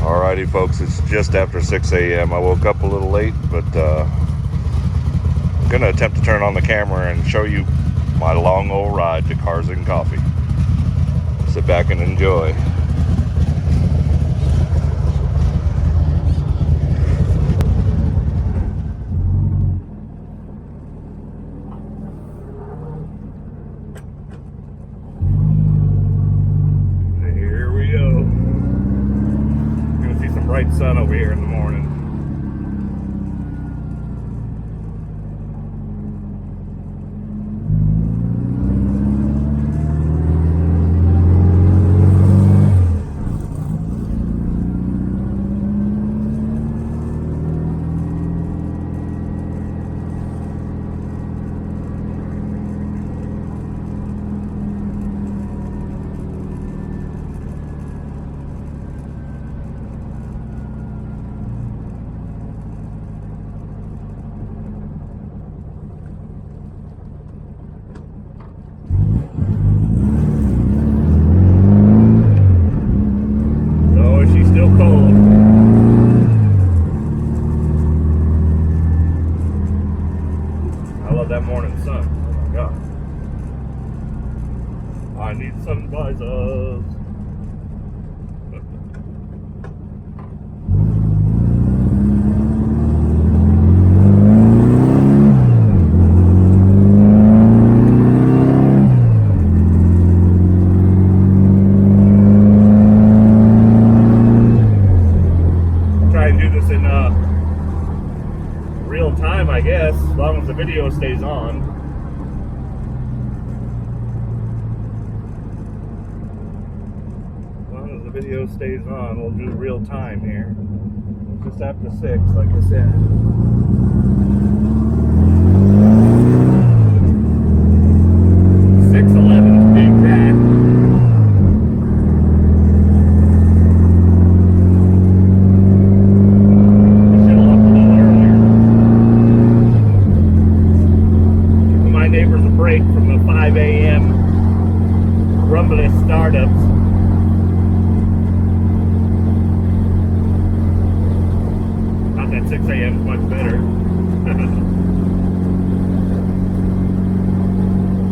Alrighty folks, it's just after 6 a.m. I woke up a little late, but I'm going to attempt to turn on the camera and show you my long old ride to Cars and Coffee. Sit back and enjoy. Here we go. Going to see some bright sun over here in the morning. That morning sun. Oh my god. I need sun visors. Try and do this in real time, I guess, as long as the video stays on. As long as the video stays on, we'll do real time here. Just after 6, like I said. 6:11 to be exact. From the 5 a.m. rumbly startups. Not that 6 a.m. is much better.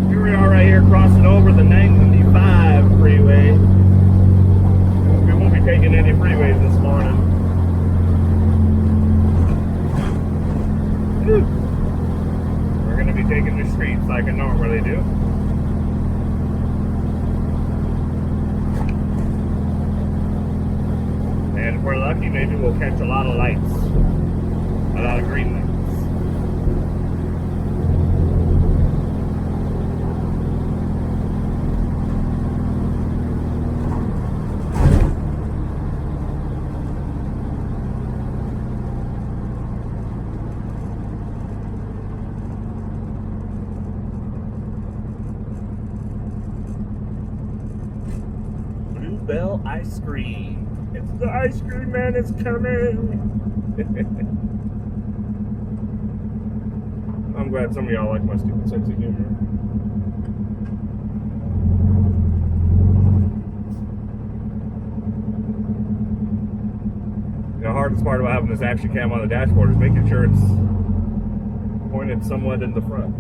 Here we are right here crossing over the 95 freeway. We won't be taking any freeways this morning. Whew. Be taking the streets like I normally do. And if we're lucky, maybe we'll catch a lot of lights. A lot of green lights. Bell ice cream. It's the ice cream man is coming. I'm glad some of y'all like my stupid sense of humor. The hardest part about having this action cam on the dashboard is making sure it's pointed somewhat in the front.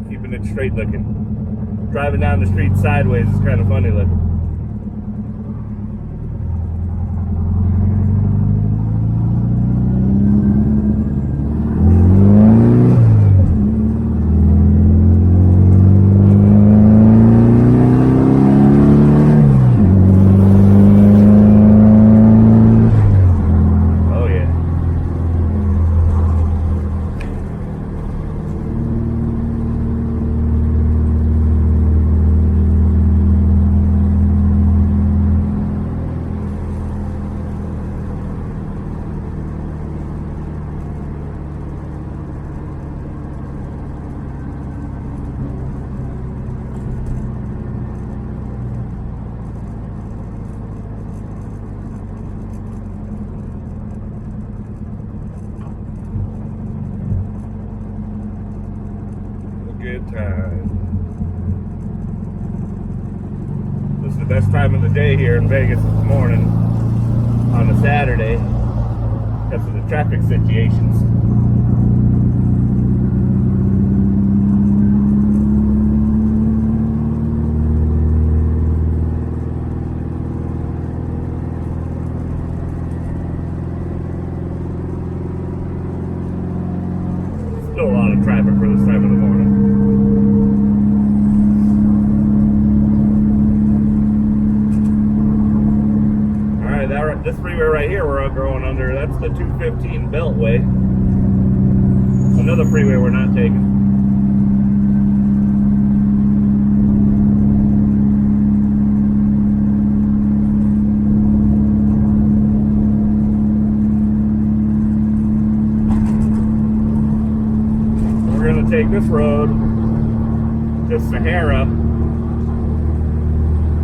Keeping it straight looking. Driving down the street sideways is kind of funny looking. Oh yeah. good time. This is the best time of the day here in Vegas this morning on a Saturday because of the traffic situations. Still a lot of traffic for this time of the morning. Alright, this freeway right here we're going under, that's the 215 Beltway. Another freeway we're not taking. Take this road to Sahara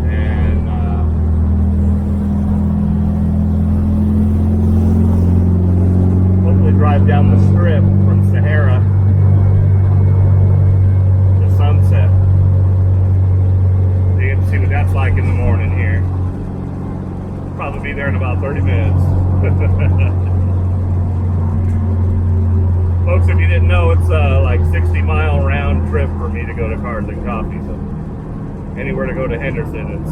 and hopefully drive down the strip from Sahara to Sunset. So you get to see what that's like in the morning here. Probably be there in about 30 minutes. Folks, if you didn't know, it's like 60-mile round trip for me to go to Cars and Coffee. So anywhere to go to Henderson,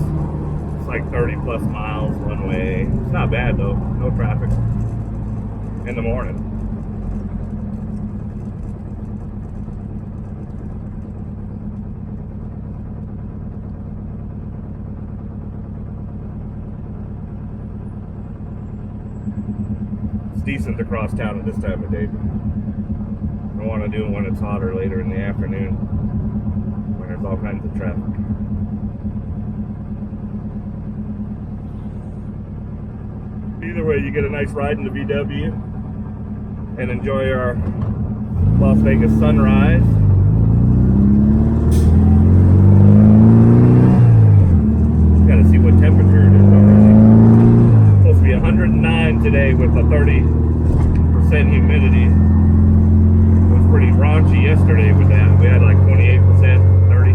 it's like 30 plus miles one way. It's not bad though, no traffic in the morning. It's decent to cross town at this time of day. I want to do it when it's hotter later in the afternoon when there's all kinds of traffic. Either way, you get a nice ride in the VW and enjoy our Las Vegas sunrise. Got to see what temperature it is already. It's supposed to be 109 today with a 30% humidity. Pretty raunchy yesterday with that. We had like 28%, 30.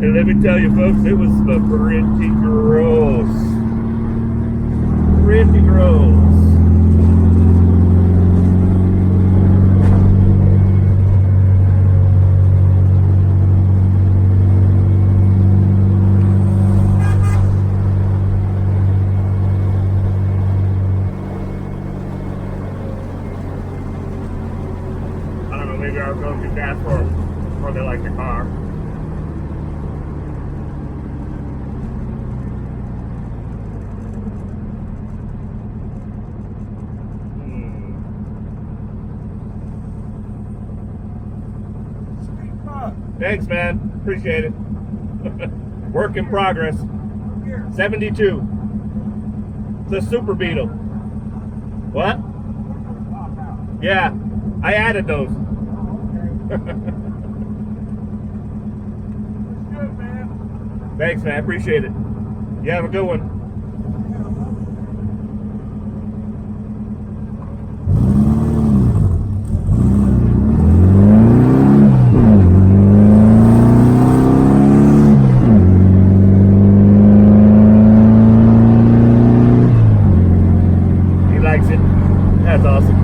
And let me tell you folks, it was pretty gross. Pretty gross. Maybe I was going too fast for them, or they like the car. Thanks, man. Appreciate it. Work in progress. 72. It's a Super Beetle. What? Yeah, I added those. Good, man. Thanks, man. Appreciate it. You have a good one. He likes it. That's awesome.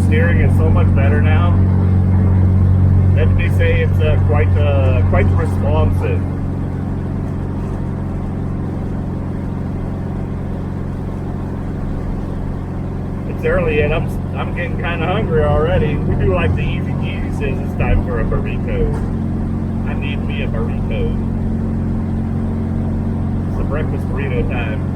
Steering is so much better now. Let me say it's quite responsive. It's early and I'm getting kind of hungry already. We do like the Easy says it's time for a burrito. I need me a burrito. It's a breakfast burrito time.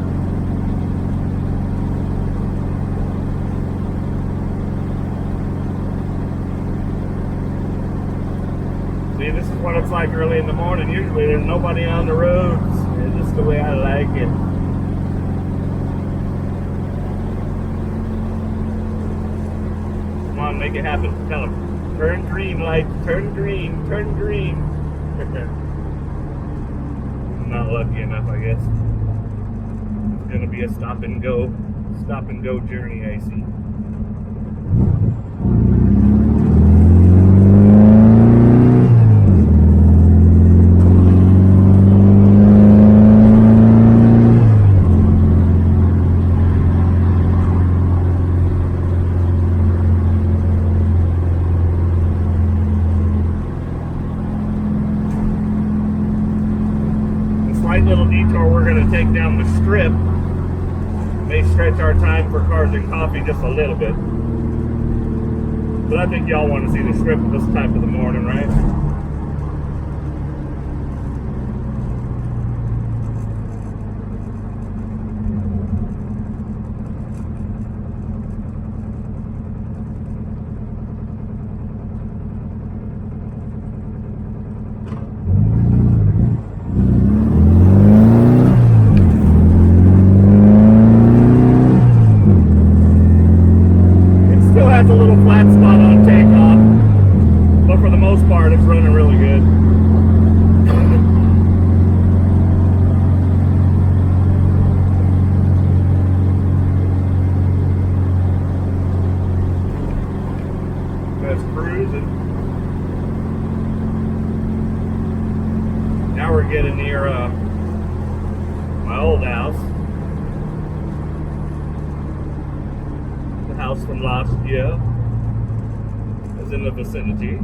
See, this is what it's like early in the morning. Usually there's nobody on the roads. It's just the way I like it. Come on, make it happen. Tell them. Turn green, lights. Turn green. Turn green. I'm not lucky enough, I guess. It's going to be a stop and go journey, I see. to take down the strip. May stretch our time for cars and coffee just a little bit. But I think y'all want to see the strip at this time of the morning, right? Has a little flat spot on takeoff, but for the most part it's running really good. That's cruising. Now we're getting near my old house. House from last year is in the vicinity.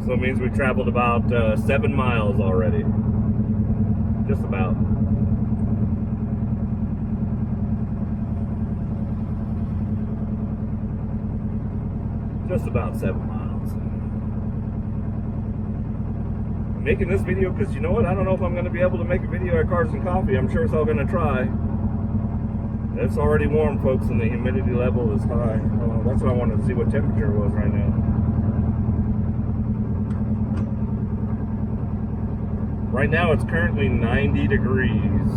So it means we traveled about 7 miles already. Just about. Just about 7 miles. Making this video because you know what? I don't know if I'm going to be able to make a video at Cars and Coffee. I'm sure it's all going to try. It's already warm, folks, and the humidity level is high. That's why I wanted to see what temperature it was right now. Right now it's currently 90 degrees.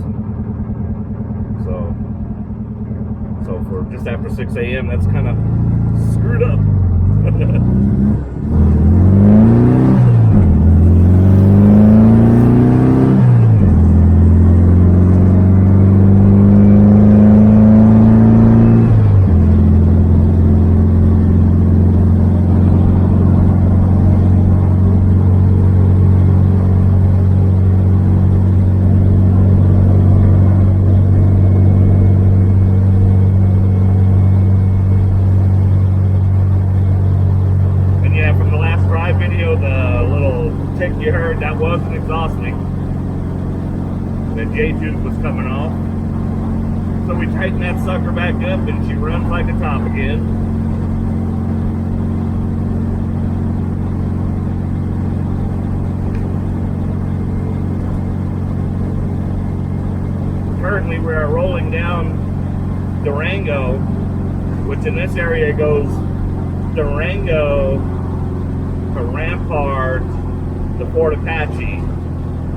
So for just after 6 a.m. that's kind of screwed up. You heard that wasn't exhausting. The J-tube was coming off. So we tighten that sucker back up and she runs like a top again. Currently we are rolling down Durango, which in this area goes Durango to Rampart, the Fort Apache,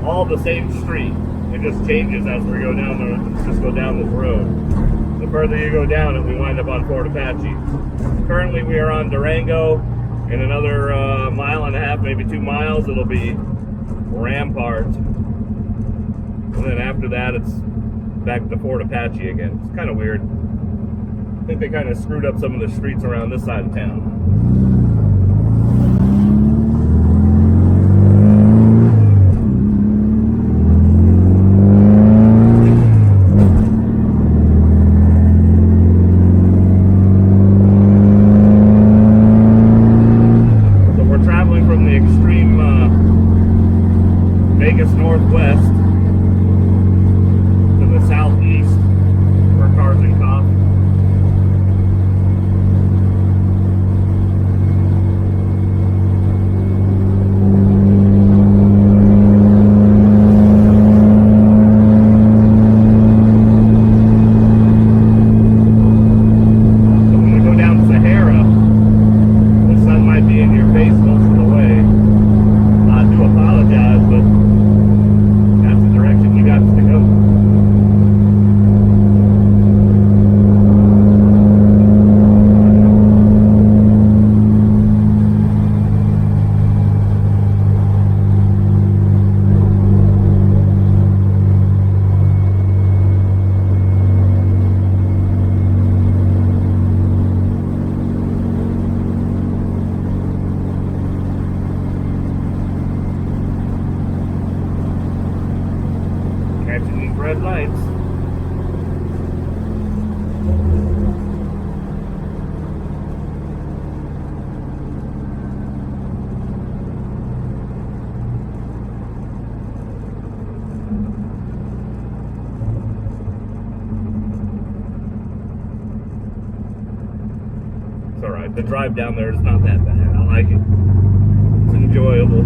all the same street. It just changes as we go down this road. The further you go down it, we wind up on Fort Apache. Currently we are on Durango. In another mile and a half, maybe 2 miles, it'll be Rampart. And then after that, it's back to Fort Apache again. It's kind of weird. I think they kind of screwed up some of the streets around this side of town. Vegas Northwest to the southeast for Cars and Coffee. So when we go down Sahara, the sun might be in your face most of the way. I do apologize, but that's the direction you got to go. Catching these red lights. the drive down there is not that bad. I like it. It's enjoyable.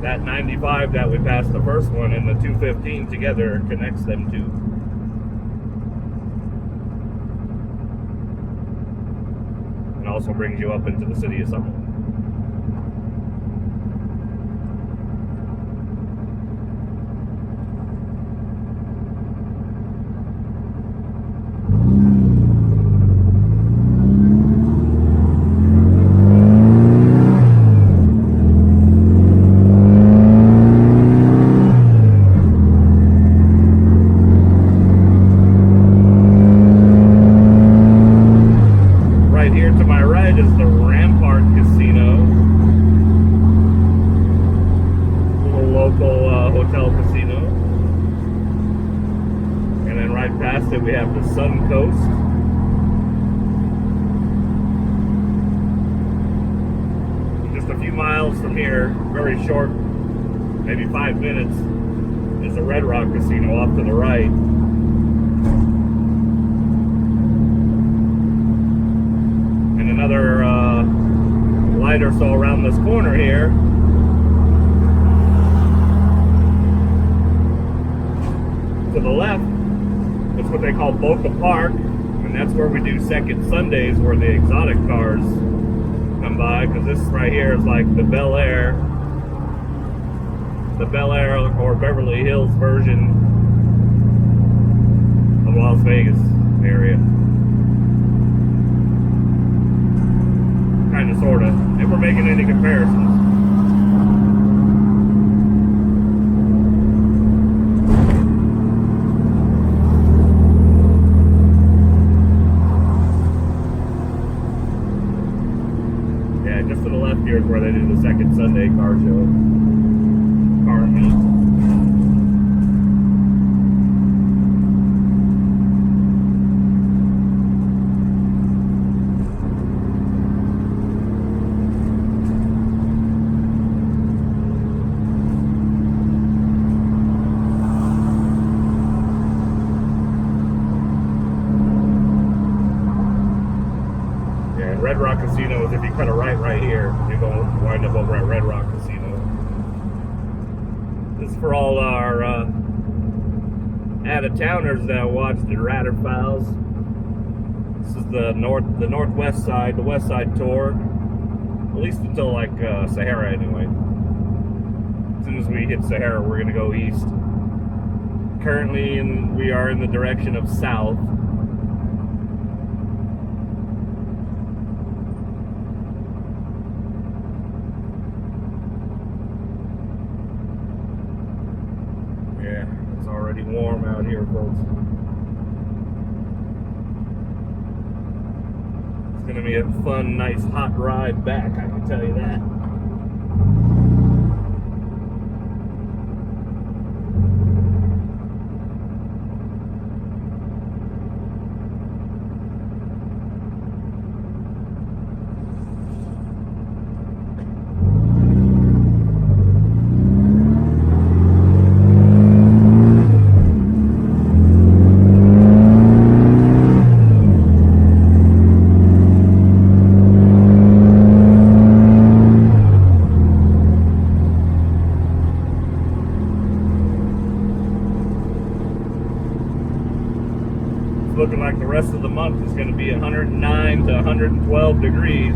That 95 that we passed the first one and the 215 together connects them two. And also brings you up into the city of Summerlin. We have the Sun Coast. Just a few miles from here, very short, maybe 5 minutes, is the Red Rock Casino off to the right. And another light or so around this corner here. To the left, it's what they call Boca Park, and that's where we do second Sundays, where the exotic cars come by, because this right here is like the Bel Air or Beverly Hills version of Las Vegas area. Kind of, sort of, if we're making any comparisons. Just to the left here is where they do the second Sunday car show. Car meet. Red Rock Casino is if you cut a right here, you're going to wind up over at Red Rock Casino. This is for all our out-of-towners that watch the Rider Files. This is the northwest side, the west side tour, at least until like Sahara anyway. As soon as we hit Sahara, we're going to go east. Currently, we are in the direction of south. Yeah, it's already warm out here, folks. It's going to be a fun, nice, hot ride back, I can tell you that. Looking like the rest of the month is going to be 109 to 112 degrees.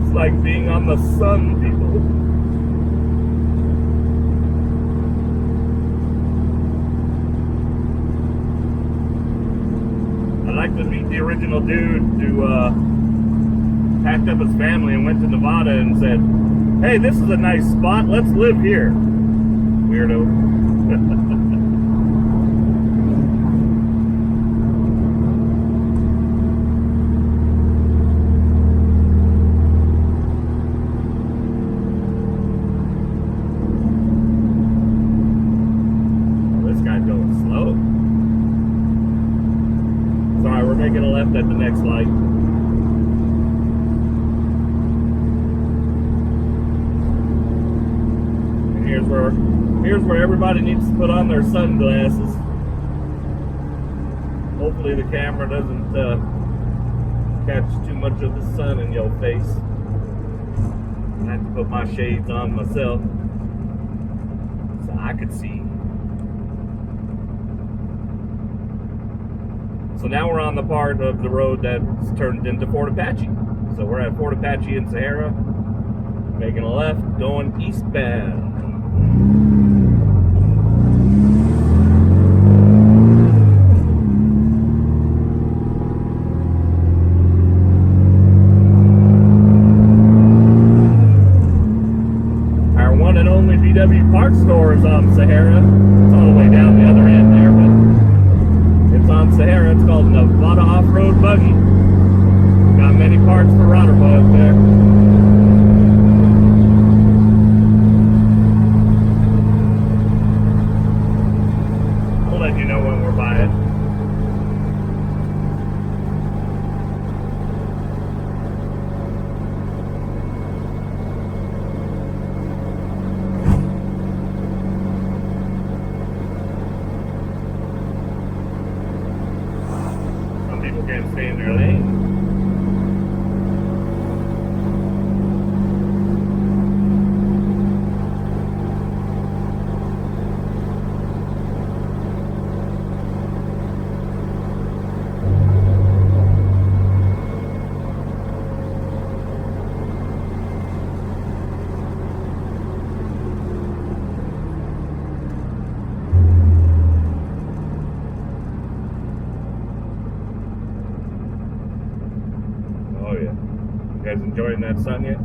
It's like being on the sun, people. I'd like to meet the original dude who packed up his family and went to Nevada and said, "Hey, this is a nice spot. Let's live here." Weirdo. Oh, this guy's going slow. Sorry, we're making a left at the next light. Here's where everybody needs to put on their sunglasses. Hopefully the camera doesn't catch too much of the sun in your face. I have to put my shades on myself so I could see. So now we're on the part of the road that's turned into Fort Apache. So we're at Fort Apache in Sahara, making a left, going eastbound. Our one and only VW parts store is on Sahara. It's all the way down the other end there, but it's on Sahara. It's called Nevada Off-Road Buggy. Got many parts for Rotterbug there. You know when we're by it. Some people can't stay in their lane. Oh yeah. You guys enjoying that sun yet?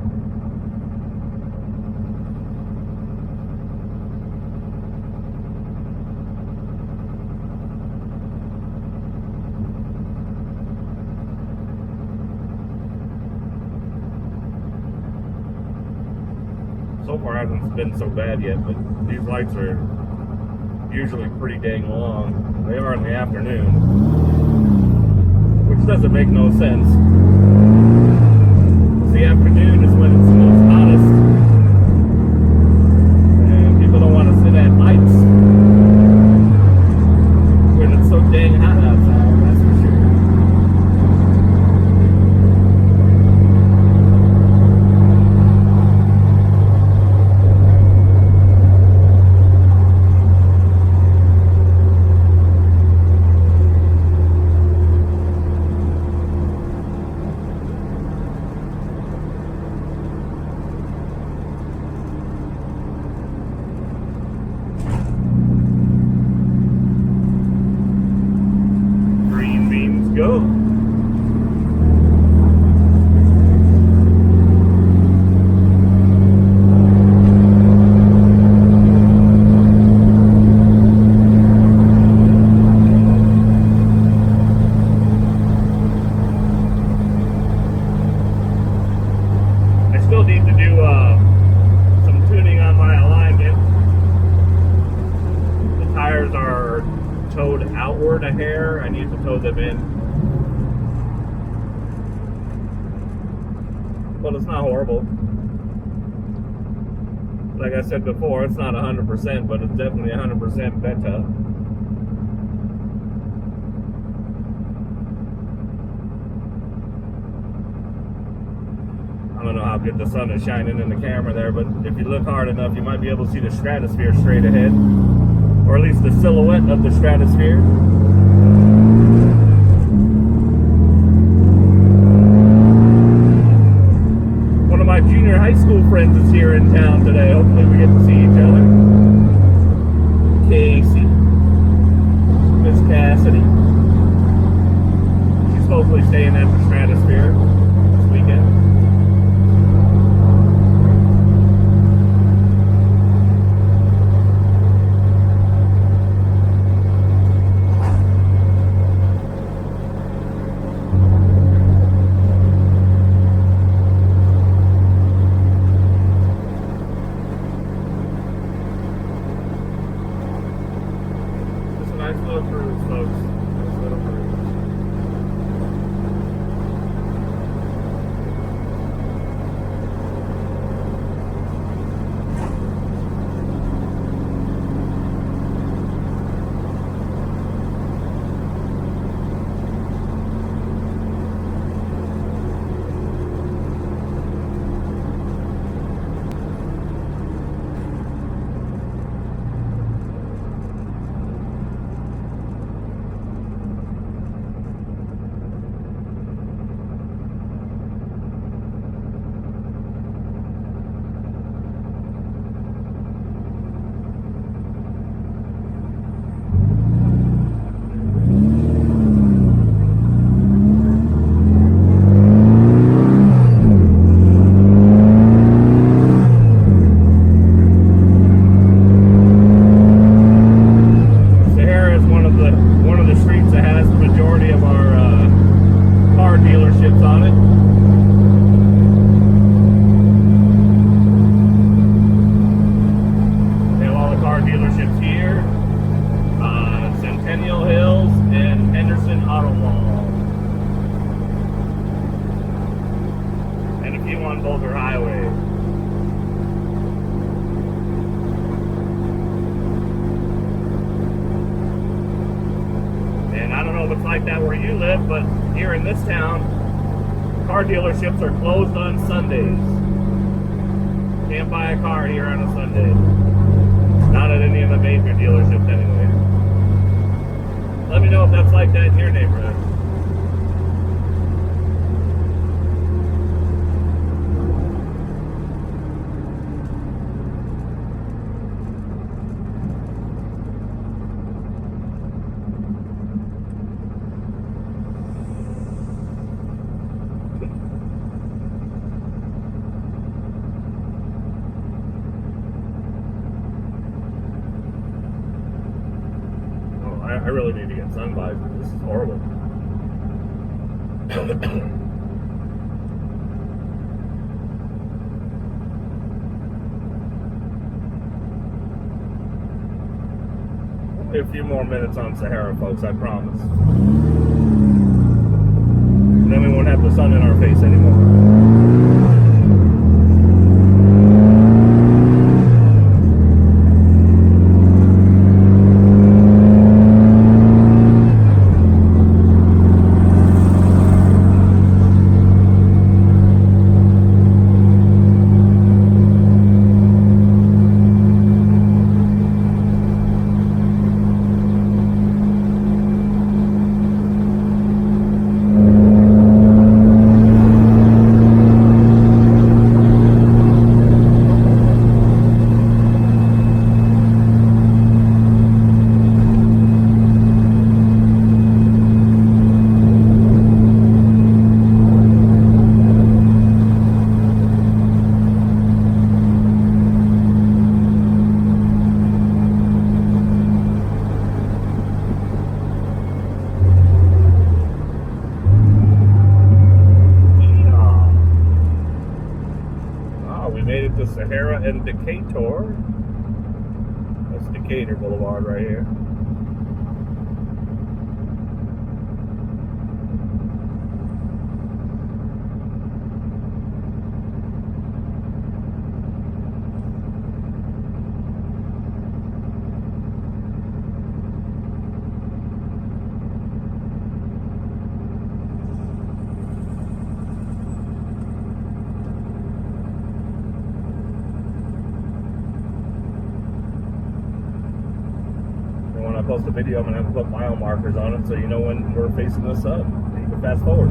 So far it hasn't been so bad yet, but these lights are usually pretty dang long. They are in the afternoon, which doesn't make no sense. The afternoon is when it's the most hottest, and people don't want to sit at lights when it's so dang hot outside, that's for sure. some tuning on my alignment. The tires are towed outward a hair. I need to tow them in. But it's not horrible. Like I said before, it's not 100%, but it's definitely 100% better. I don't know how good the sun is shining in the camera there, but if you look hard enough, you might be able to see the stratosphere straight ahead, or at least the silhouette of the stratosphere. One of my junior high school friends is here in town today. Hopefully we get to see each other. Casey. Miss Cassidy. She's hopefully staying at the stratosphere this weekend. But here in this town, car dealerships are closed on Sundays. Can't buy a car here on a Sunday. Not at any of the major dealerships anyway. Let me know if that's like that in your neighborhood. I really need to get sun visors. This is horrible. Only a few more minutes on Sahara, folks, I promise. And then we won't have the sun in our face anymore. to Sahara and Decatur. That's Decatur Boulevard right here. When I post a video, I'm going to have to put mile markers on it so you know when we're facing this up. You can fast forward.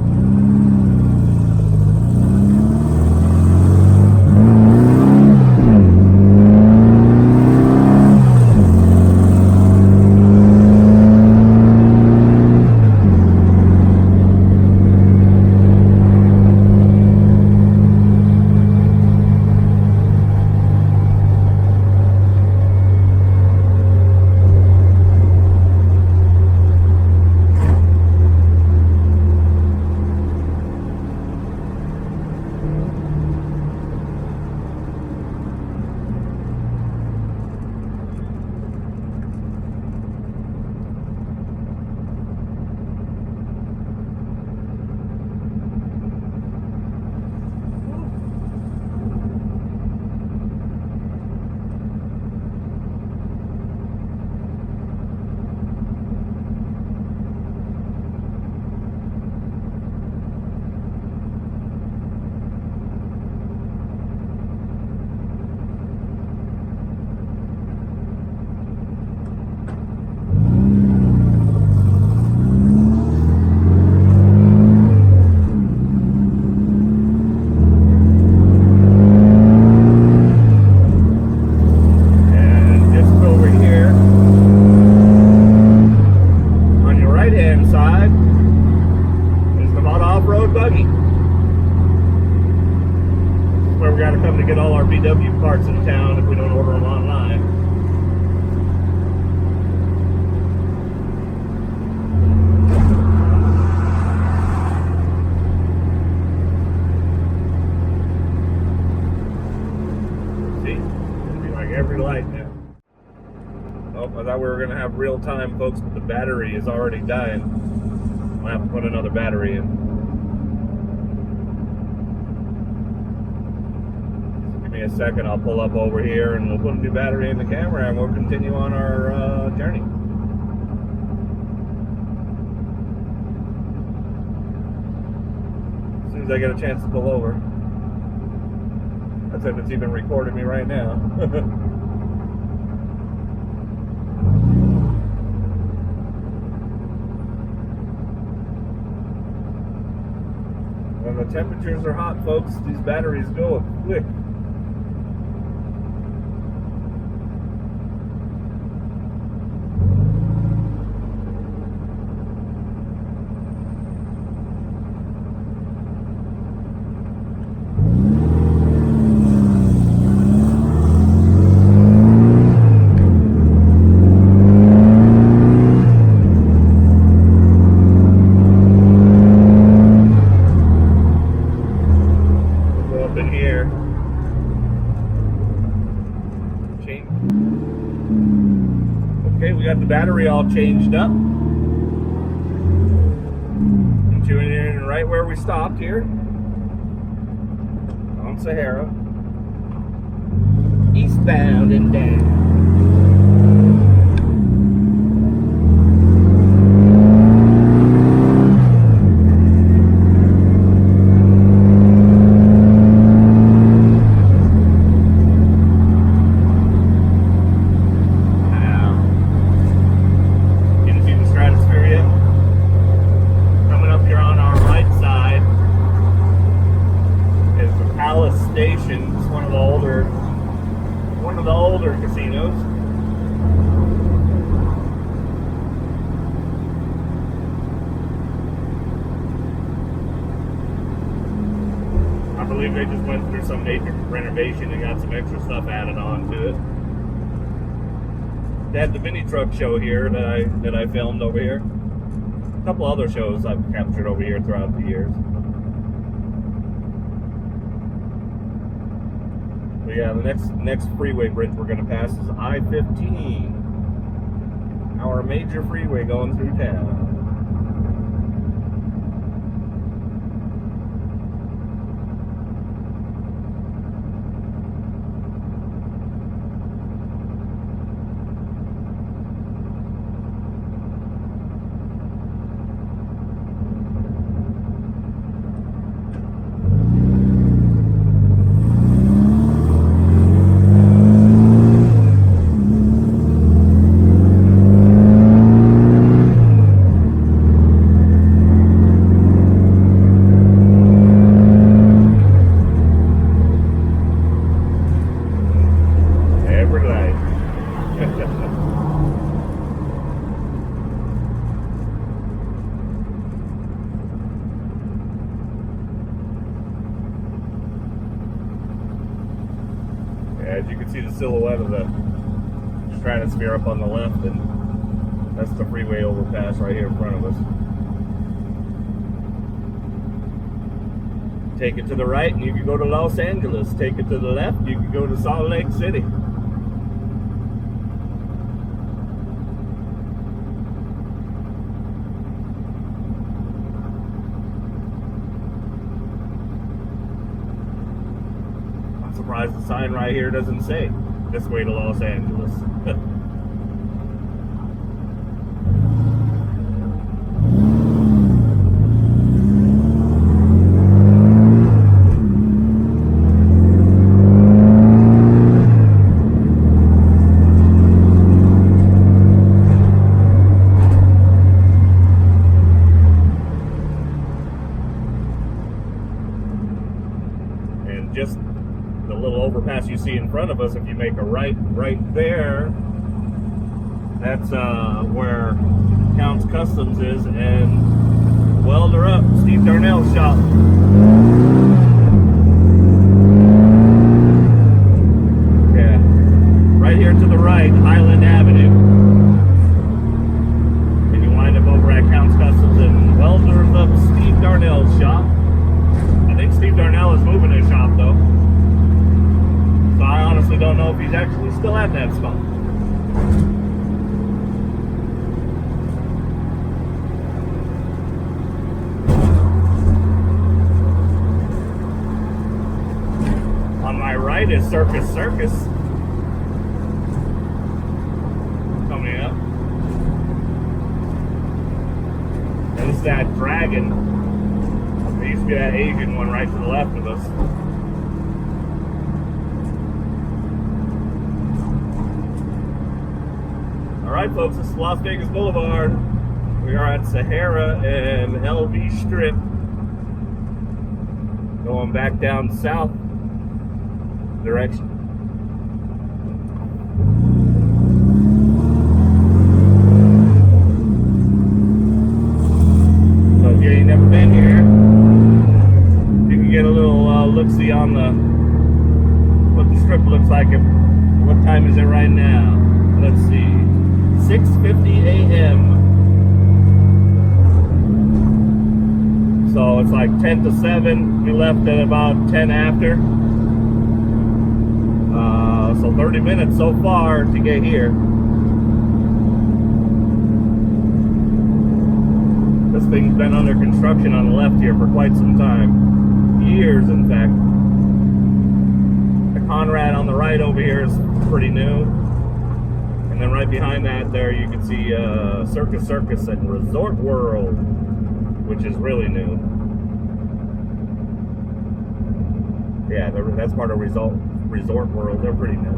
VW parts in town if we don't order them online. See? It'll be like every light now. Oh, I thought we were going to have real time, folks, but the battery is already dying. I'll have to put another battery in. A second, I'll pull up over here and we'll put a new battery in the camera and we'll continue on our journey. As soon as I get a chance to pull over. That's if it's even recording me right now. When the temperatures are hot, folks, these batteries go quick. Battery all changed up. I'm tuning in right where we stopped here on Sahara, eastbound and down. Casinos. I believe they just went through some major renovation and got some extra stuff added on to it. They had the mini truck show here that I filmed over here. A couple other shows I've captured over here throughout the years. But yeah, the next freeway bridge we're gonna pass is I-15, our major freeway going through town. As you can see the silhouette of the stratosphere up on the left, and that's the freeway overpass right here in front of us. Take it to the right and you can go to Los Angeles. Take it to the left, you can go to Salt Lake City. Surprised the sign right here doesn't say this way to Los Angeles. And just the little overpass you see in front of us, if you make a right there, that's where Counts Customs is, and welder up, Steve Darnell's shop. Yeah, right here to the right, Highland Avenue, and you wind up over at Counts Customs and welders up Steve Darnell's shop. I think Steve Darnell is moving his shop though. So I honestly don't know if he's actually still at that spot. On my right is Circus coming up. And it's that dragon. There used to be that Asian one right to the left of us. Alright folks, this is Las Vegas Boulevard. We are at Sahara and LV Strip. Going back down south direction. So if you ain't never been here, you can get a little look-see on what the strip looks like. What time is it right now? Let's see. 6:50 a.m. So it's like 10 to 7. We left at about 10 after. So 30 minutes so far to get here. This thing's been under construction on the left here for quite some time. Years, in fact. The Conrad on the right over here is pretty new. And then right behind that there you can see Circus and Resort World, which is really new. Yeah, that's part of Resort World. They're pretty new.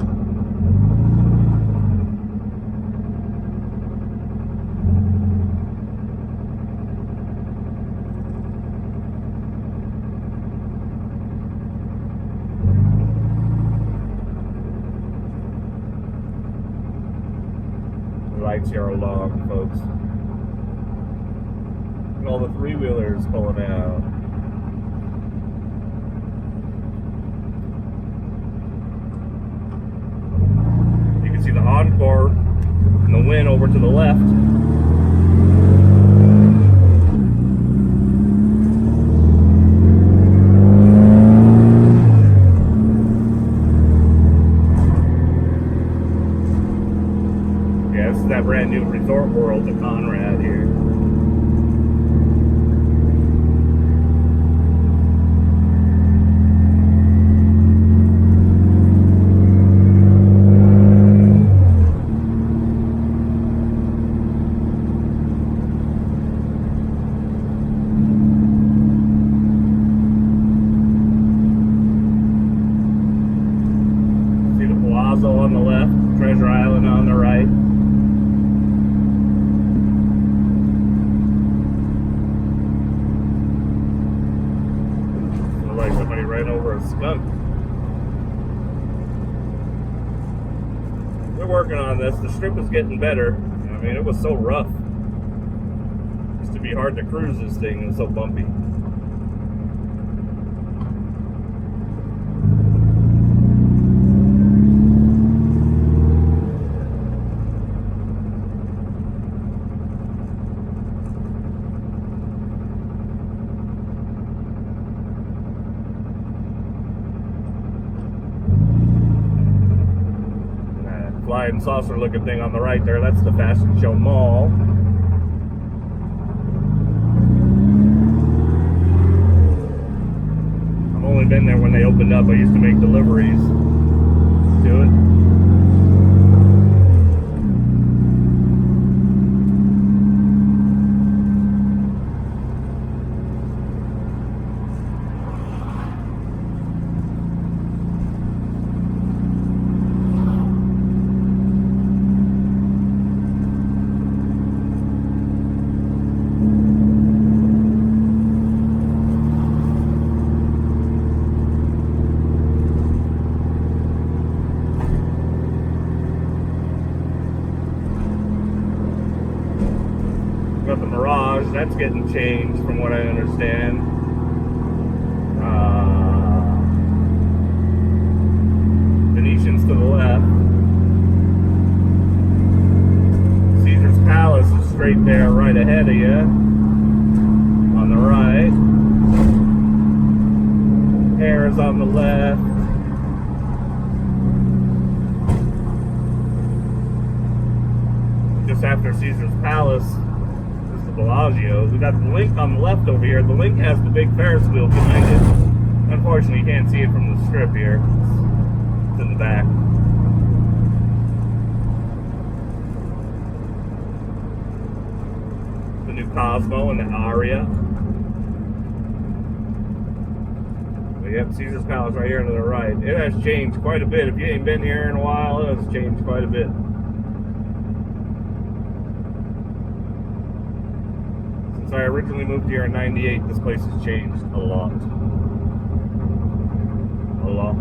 The lights here are long, folks. Look at all the three-wheelers pulling out. See the Encore and the Win over to the left. is that brand new Resort World to Conrad here. On the left, Treasure Island on the right. Looks like somebody ran over a skunk. We're working on this. The strip is getting better. I mean, it was so rough. It used to be hard to cruise this thing. It was so bumpy. Flying saucer looking thing on the right there, that's the Fashion Show Mall. I've only been there when they opened up. I used to make deliveries to it. Got the Mirage, that's getting changed from what I understand. Venetians to the left. Caesar's Palace is straight there right ahead of you. On the right. Harrah's on the left. Just after Caesar's Palace, Bellagio. We got the Link on the left over here. The Link has the big Ferris wheel behind it. Unfortunately, you can't see it from the strip here. It's in the back. The new Cosmo and the Aria. We have Caesar's Palace right here to the right. It has changed quite a bit. If you ain't been here in a while, it has changed quite a bit. Since I originally moved here in '98, this place has changed a lot. A lot.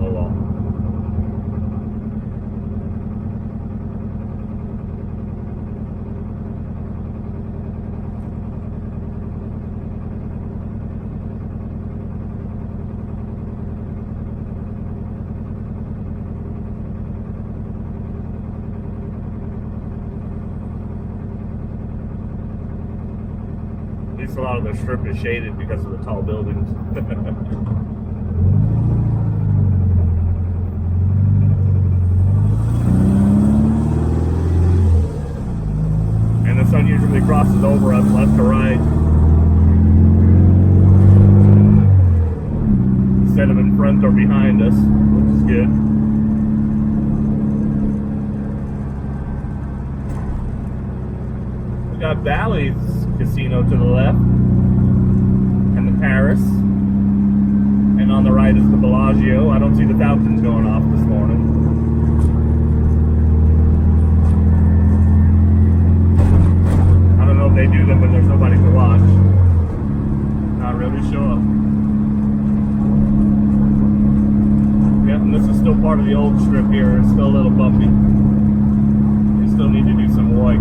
At least a lot of the strip is shaded because of the tall buildings. And the sun usually crosses over us left to right instead of in front or behind us, which is good. We got Bally's Casino to the left, and the Paris, and on the right is the Bellagio. I don't see the fountains going off this morning. I don't know if they do them when there's nobody to watch. Not really sure. Yeah, and this is still part of the old strip here. It's still a little bumpy. You still need to do some work.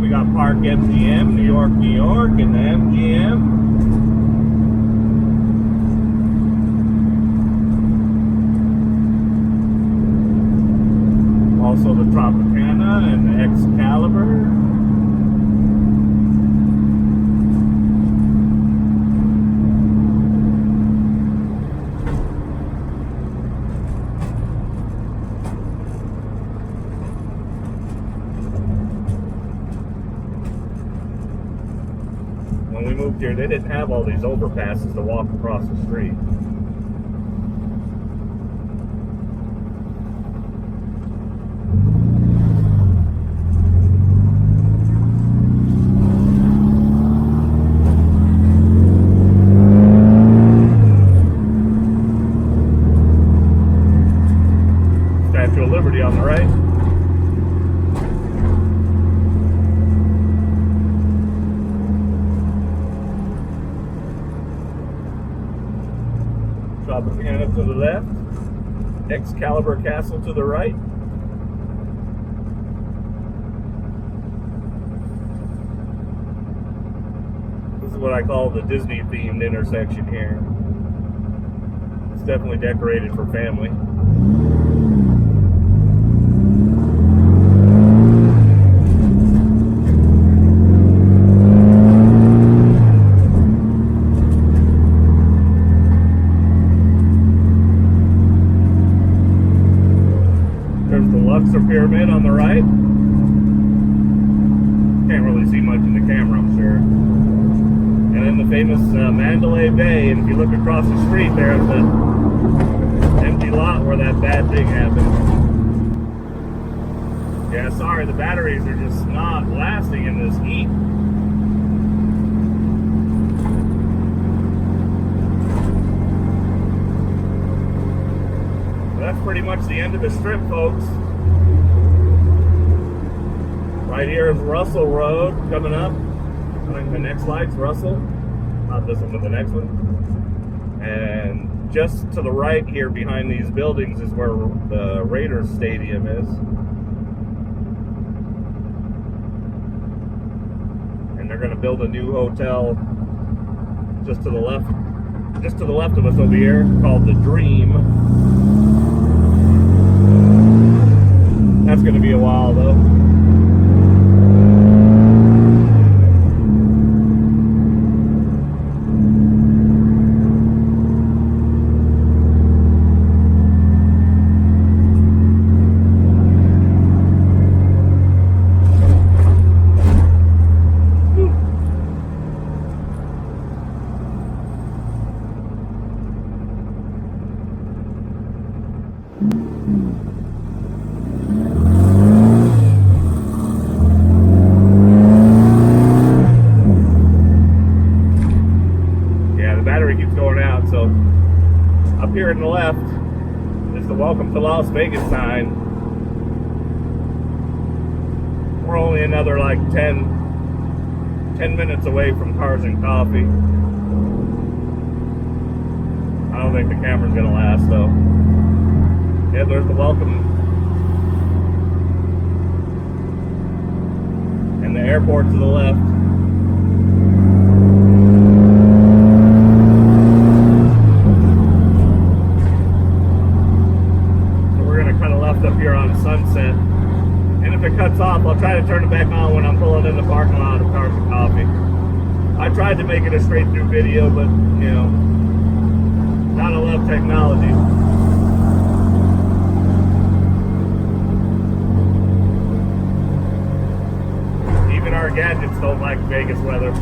We got Park MGM, New York, and the MGM. All also the Tropicana and the Excalibur. When we moved here, they didn't have all these overpasses to walk across the street. Statue of Liberty on the right. Tropicana to the left, Excalibur Castle to the right. This is what I call the Disney themed intersection here. It's definitely decorated for family. Pyramid on the right. Can't really see much in the camera, I'm sure. And then the famous Mandalay Bay. And if you look across the street, there's the empty lot where that bad thing happened. Yeah, sorry, the batteries are just not lasting in this heat. That's pretty much the end of the strip, folks. Right here is Russell Road coming up. I think the next light's Russell. Not this one, but the next one. And just to the right here behind these buildings is where the Raiders Stadium is. And they're going to build a new hotel just to the left of us over here called The Dream. That's going to be a while though. Here on the left is the Welcome to Las Vegas sign. We're only another like 10 minutes away from Cars and Coffee. I don't think the camera's gonna last though. Yeah, there's the welcome. And the airport to the left. Up here on Sunset, and if it cuts off, I'll try to turn it back on when I'm pulling in the parking lot of Cars and Coffee. I tried to make it a straight through video, but you know, gotta love technology. Even our gadgets don't like Vegas weather.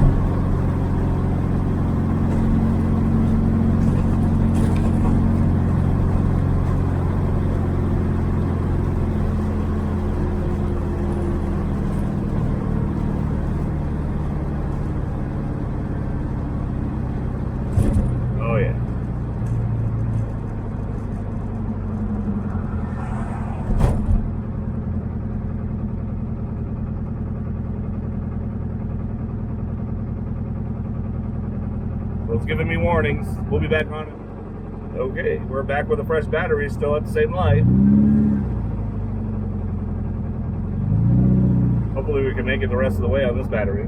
It's giving me warnings. We'll be back on it. Okay, we're back with a fresh battery, still at the same light. Hopefully we can make it the rest of the way on this battery.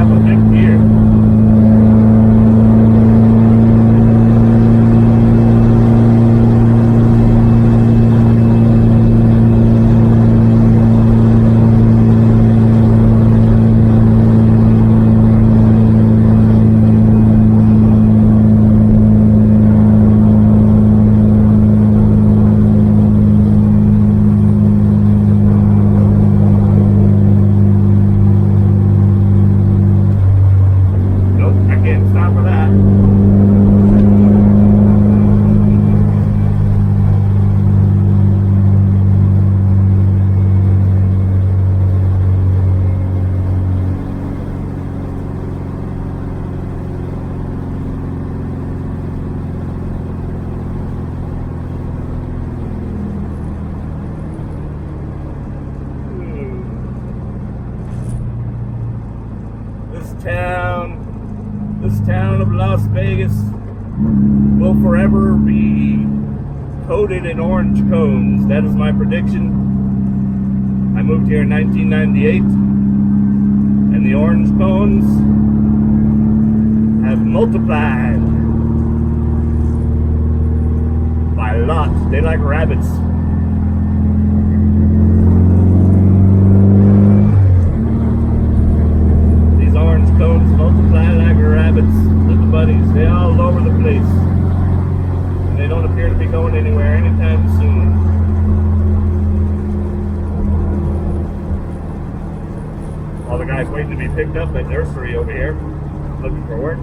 have a big gear. This town of Las Vegas will forever be coated in orange cones. That is my prediction. I moved here in 1998, and the orange cones have multiplied by a lot. They like rabbits. Orange cones multiply like rabbits, little buddies. They're all over the place. And they don't appear to be going anywhere anytime soon. All the guys waiting to be picked up at nursery over here, looking for work.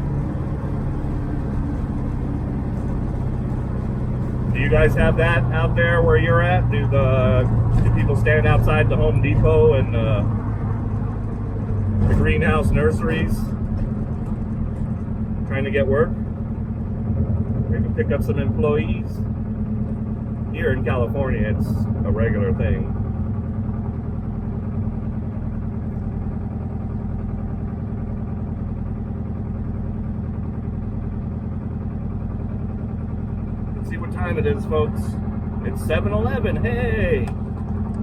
Do you guys have that out there where you're at? Do people stand outside the Home Depot and the greenhouse nurseries trying to get work? Maybe pick up some employees. Here in California, it's a regular thing. Let's see what time it is, folks. It's 7-Eleven. Hey!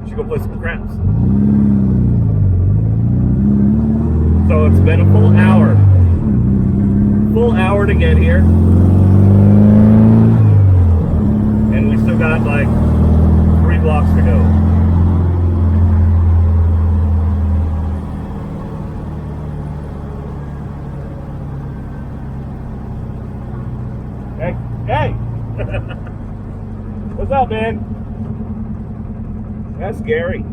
Should go play some craps. So it's been a full hour to get here, and we still got like 3 blocks to go. Hey! What's up, man? That's Gary,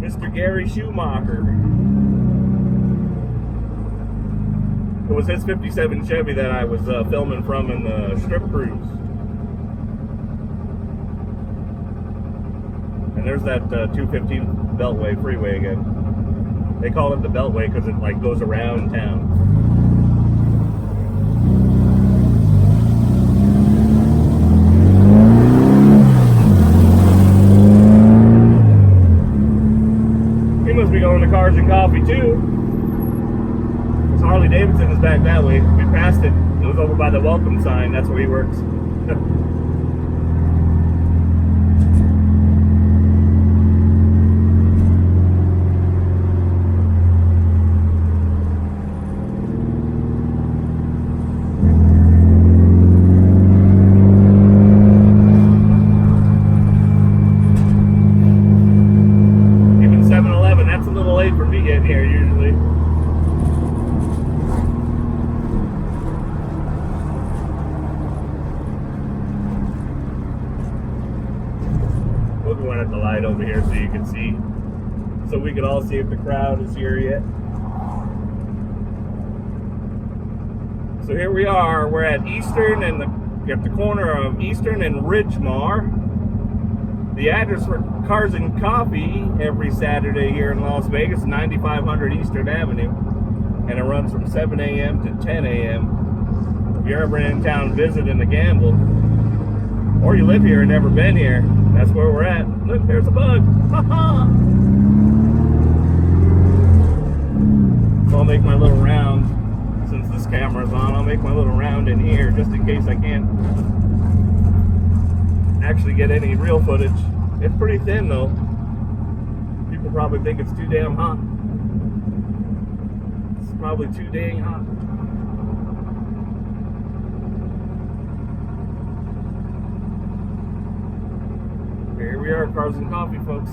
Mr. Gary Schumacher. It was his 57 Chevy that I was filming from in the strip cruise. And there's that 215 Beltway freeway again. They call it the Beltway because it like goes around town. He must be going to Cars and Coffee too. Harley Davidson is back that way. We passed it. It was over by the welcome sign. That's where he works. Even 7-Eleven, that's a little late for me getting here usually. One at the light over here so you can see, so we could all see if the crowd is here yet. So here we are. We're at Eastern and at the corner of Eastern and Ridgemar. The address for Cars and Coffee every Saturday here in Las Vegas, 9500 Eastern Avenue, and it runs from 7 a.m. to 10 a.m. If you're ever in town visiting to gamble, or you live here and never been here, that's where we're at. Look, there's a bug. So I'll make my little round. Since this camera's on, I'll make my little round in here just in case I can't actually get any real footage. It's pretty thin though. People probably think it's too damn hot. probably too dang hot. Here we are, Cars and Coffee, folks.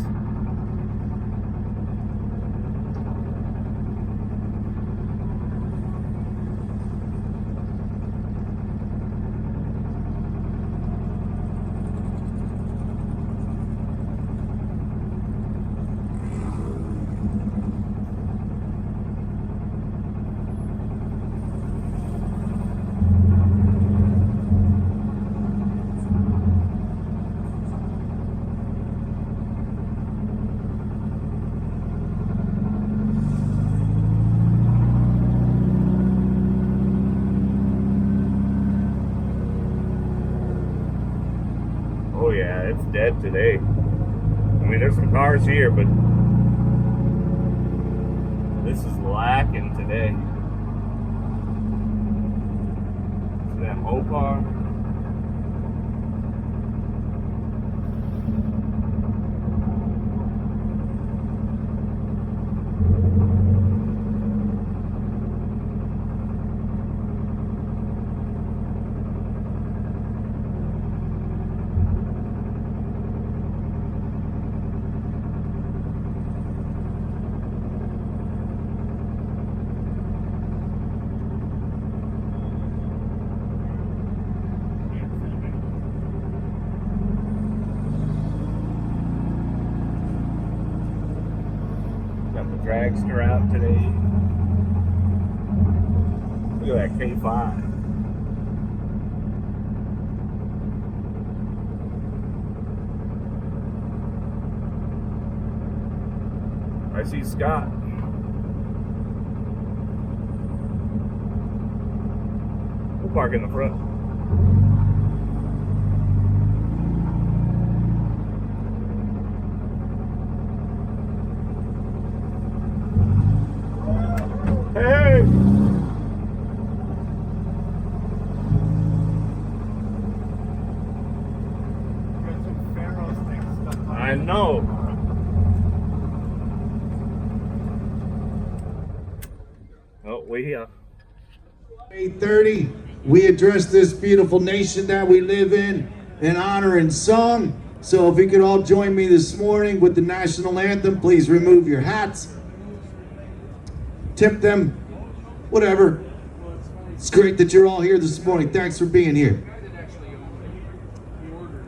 Oh yeah, it's dead today. I mean, there's some cars here, but this is lacking today. See that Mopar? Got the dragster out today. Look at that K5. I see Scott. We'll park in the front. Hey! I know. Oh, we here. 8:30, we address this beautiful nation that we live in honor and song. So if you could all join me this morning with the national anthem, please remove your hats, tip them, whatever. It's great that you're all here this morning. Thanks for being here.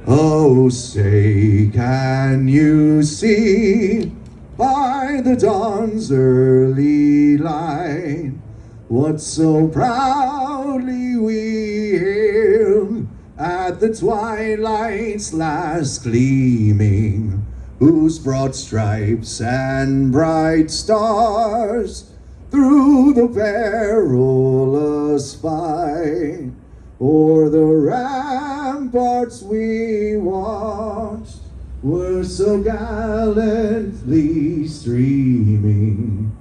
Oh, say, can you see by the dawn's early light what so proudly we hailed at the twilight's last gleaming, whose broad stripes and bright stars through the perilous fight o'er the ramparts we watched were so gallantly streaming,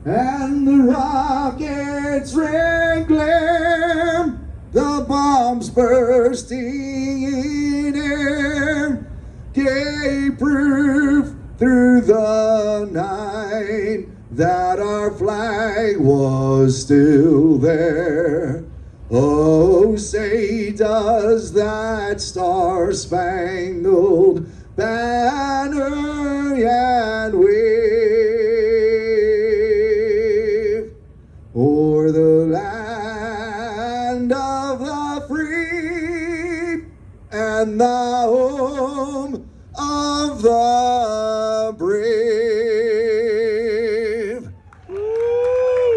and the rockets' red glare, the bombs bursting in air, gave proof through the night that our flag was still there. Oh, say does that star-spangled banner yet wave o'er the land of the free and the home of the brave?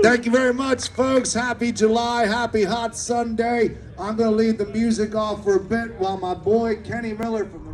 Thank you very much, folks. Happy July, happy hot Sunday. I'm going to leave the music off for a bit while my boy Kenny Miller from